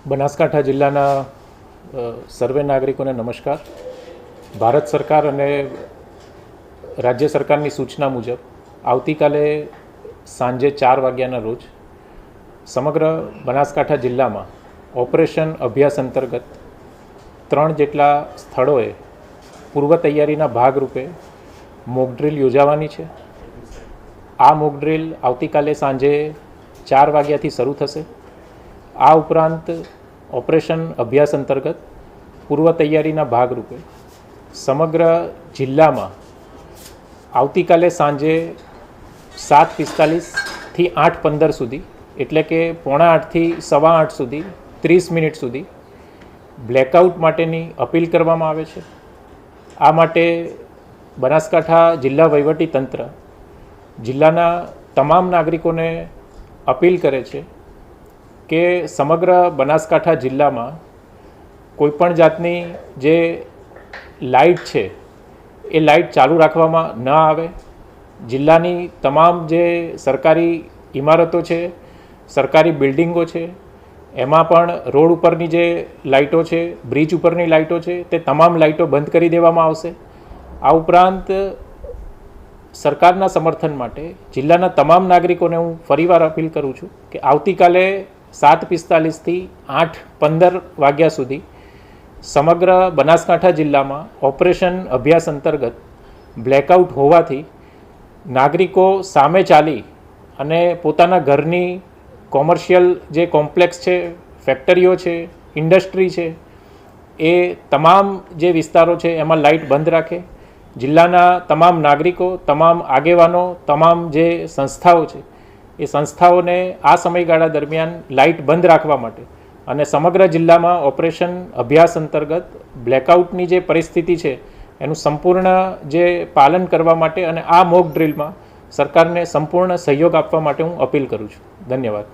બનાસકાંઠા જિલ્લાના સર્વે નાગરિકોને નમસ્કાર. ભારત સરકાર અને રાજ્ય સરકારની સૂચના મુજબ આવતીકાલે સાંજે 4 વાગ્યાના રોજ સમગ્ર બનાસકાંઠા જિલ્લામાં ઓપરેશન અભ્યાસ અંતર્ગત 3 જેટલા સ્થળોએ પૂર્વ તૈયારીના ભાગરૂપે મોક ડ્રીલ યોજાવાની છે. આ મોક ડ્રીલ આવતીકાલે સાંજે 4 વાગ્યાથી શરૂ થશે. આ ઉપરાંત ઓપરેશન અભ્યાસ અંતર્ગત પૂર્વ તૈયારીના ભાગરૂપે સમગ્ર જિલ્લામાં આવતીકાલે સાંજે 7:45થી 8:15 સુધી, એટલે કે 7:45થી 8:15 સુધી 30 મિનિટ સુધી બ્લેકઆઉટ માટેની અપીલ કરવામાં આવે છે. આ માટે બનાસકાંઠા જિલ્લા વહીવટીતંત્ર જિલ્લાના તમામ નાગરિકોને અપીલ કરે છે કે સમગ્ર બનાસકાંઠા જિલ્લામાં કોઈપણ જાતની જે લાઇટ છે એ લાઇટ ચાલુ રાખવામાં ન આવે. જિલ્લાની તમામ જે સરકારી ઇમારતો છે, સરકારી બિલ્ડિંગો છે, એમાં પણ રોડ ઉપરની જે લાઇટો છે, બ્રિજ ઉપરની લાઇટો છે, તે તમામ લાઇટો બંધ કરી દેવામાં આવશે. આ ઉપરાંત સરકારના સમર્થન માટે જિલ્લાના તમામ નાગરિકોને હું ફરીવાર અપીલ કરું છું કે આવતીકાલે 7:45થી 8:15 વાગ્યા સુધી સમગ્ર બનાસકાંઠા જિલ્લામાં ઓપરેશન અભ્યાસ અંતર્ગત બ્લેકઆઉટ હોવાથી નાગરિકો સામે ચાલી અને પોતાના ઘરની કોમર્શિયલ જે કોમ્પ્લેક્સ છે, ફેક્ટરીઓ છે, ઇન્ડસ્ટ્રી છે, એ તમામ જે વિસ્તારો છે એમાં લાઇટ બંધ રાખે. જિલ્લાના તમામ નાગરિકો, તમામ આગેવાનો, તમામ જે સંસ્થાઓ છે એ સંસ્થાઓને આ સમયગાળા દરમિયાન લાઇટ બંધ રાખવા માટે અને સમગ્ર જિલ્લામાં ઓપરેશન અભ્યાસ અંતર્ગત બ્લેકઆઉટની જે પરિસ્થિતિ છે એનું સંપૂર્ણ જે પાલન કરવા માટે અને આ મોક ડ્રીલમાં સરકારને સંપૂર્ણ સહયોગ આપવા માટે હું અપીલ કરું છું. ધન્યવાદ.